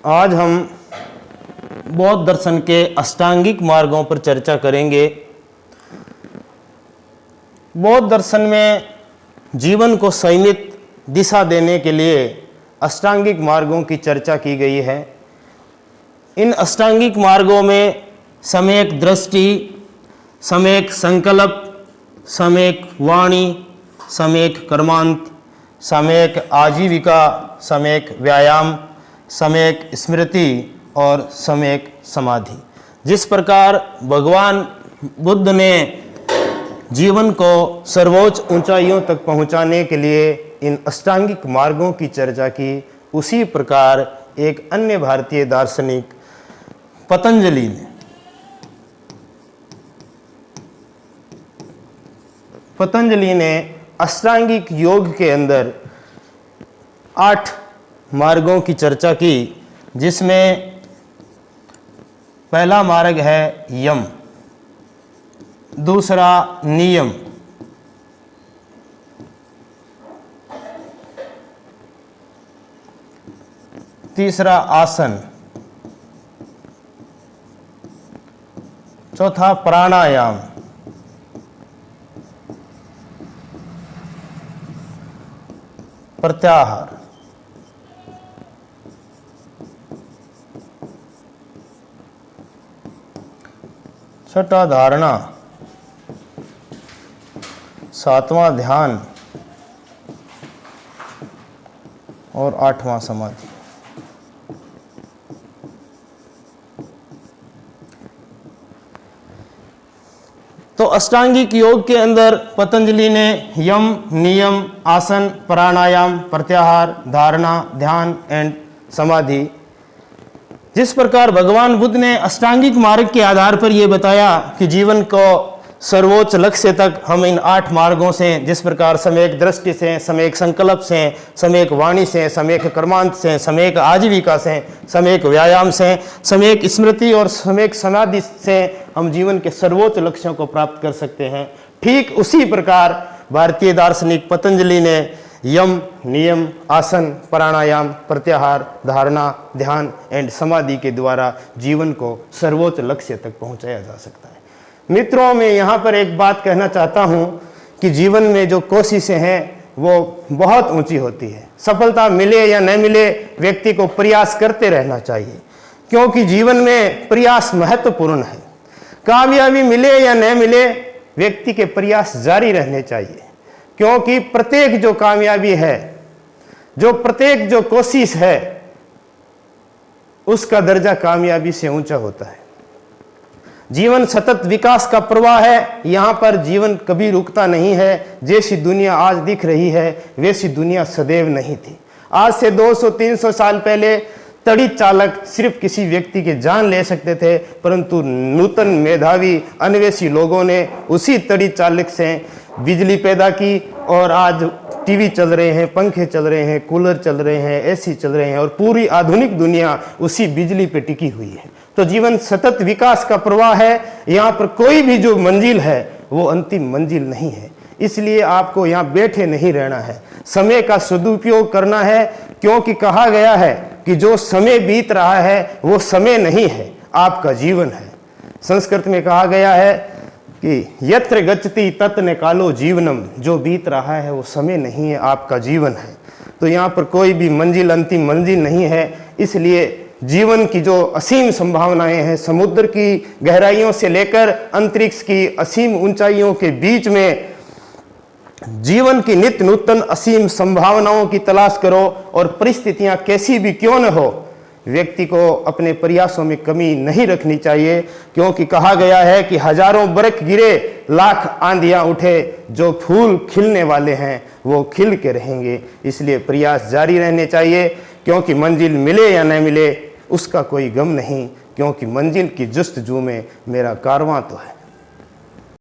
आज हम बौद्ध दर्शन के अष्टांगिक मार्गों पर चर्चा करेंगे। बौद्ध दर्शन में जीवन को संयमित दिशा देने के लिए अष्टांगिक मार्गों की चर्चा की गई है। इन अष्टांगिक मार्गों में सम्यक दृष्टि, सम्यक संकल्प, सम्यक वाणी, सम्यक कर्मांत, सम्यक आजीविका, सम्यक व्यायाम, सम्यक स्मृति और सम्यक समाधि। जिस प्रकार भगवान बुद्ध ने जीवन को सर्वोच्च ऊंचाइयों तक पहुंचाने के लिए इन अष्टांगिक मार्गों की चर्चा की, उसी प्रकार एक अन्य भारतीय दार्शनिक पतंजलि ने अष्टांगिक योग के अंदर 8 मार्गों की चर्चा की, जिसमें पहला मार्ग है यम, दूसरा नियम, तीसरा आसन, चौथा प्राणायाम, प्रत्याहार, छठा धारणा, सातवां ध्यान और 8वां समाधि। तो अष्टांगिक योग के अंदर पतंजलि ने यम, नियम, आसन, प्राणायाम, प्रत्याहार, धारणा, ध्यान एंड समाधि, जिस प्रकार भगवान बुद्ध ने अष्टांगिक मार्ग के आधार पर यह बताया कि जीवन को सर्वोच्च लक्ष्य तक हम इन 8 मार्गों से, जिस प्रकार सम्यक दृष्टि से, सम्यक संकल्प से, सम्यक वाणी से, सम्यक कर्मांत से, सम्यक आजीविका से, सम्यक व्यायाम से, सम्यक स्मृति और सम्यक समाधि से हम जीवन के सर्वोच्च लक्ष्यों को प्राप्त कर सकते हैं। ठीक उसी प्रकार भारतीय दार्शनिक पतंजलि ने यम, नियम, आसन, प्राणायाम, प्रत्याहार, धारणा, ध्यान एंड समाधि के द्वारा जीवन को सर्वोच्च लक्ष्य तक पहुंचाया जा सकता है। मित्रों, मैं यहाँ पर एक बात कहना चाहता हूँ कि जीवन में जो कोशिशें हैं वो बहुत ऊंची होती है। सफलता मिले या न मिले, व्यक्ति को प्रयास करते रहना चाहिए, क्योंकि जीवन में प्रयास महत्वपूर्ण है। कामयाबी मिले या न मिले, व्यक्ति के प्रयास जारी रहने चाहिए, क्योंकि प्रत्येक जो कामयाबी है, प्रत्येक जो कोशिश है, उसका दर्जा कामयाबी से ऊंचा होता है। जीवन सतत विकास का प्रवाह है। यहाँ पर जीवन कभी रुकता नहीं है। जैसी दुनिया आज दिख रही है, वैसी दुनिया सदैव नहीं थी। आज से 200-300 साल पहले तड़ी चालक सिर्फ किसी व्यक्ति की जान ले सकते थे, परंतु नूतन मेधावी अन्वेषी लोगों ने उसी तड़ी चालक से बिजली पैदा की और आज टीवी चल रहे हैं, पंखे चल रहे हैं, कूलर चल रहे हैं, एसी चल रहे हैं और पूरी आधुनिक दुनिया उसी बिजली पे टिकी हुई है। तो जीवन सतत विकास का प्रवाह है। यहाँ पर कोई भी जो मंजिल है वो अंतिम मंजिल नहीं है। इसलिए आपको यहाँ बैठे नहीं रहना है, समय का सदुपयोग करना है, क्योंकि कहा गया है कि जो समय बीत रहा है वो समय नहीं है, आपका जीवन है। संस्कृत में कहा गया है कि यत्र गच्छति तत्र कालो जीवनम, जो बीत रहा है वो समय नहीं है, आपका जीवन है। तो यहाँ पर कोई भी मंजिल अंतिम मंजिल नहीं है। इसलिए जीवन की जो असीम संभावनाएं हैं, समुद्र की गहराइयों से लेकर अंतरिक्ष की असीम ऊंचाइयों के बीच में जीवन की नित्य नूतन असीम संभावनाओं की तलाश करो, और परिस्थितियां कैसी भी क्यों न हो, व्यक्ति को अपने प्रयासों में कमी नहीं रखनी चाहिए, क्योंकि कहा गया है कि हजारों बरख गिरे, लाख आंधियां उठे, जो फूल खिलने वाले हैं वो खिल के रहेंगे। इसलिए प्रयास जारी रहने चाहिए, क्योंकि मंजिल मिले या न मिले उसका कोई गम नहीं, क्योंकि मंजिल की जस्तजू में मेरा कारवां तो है।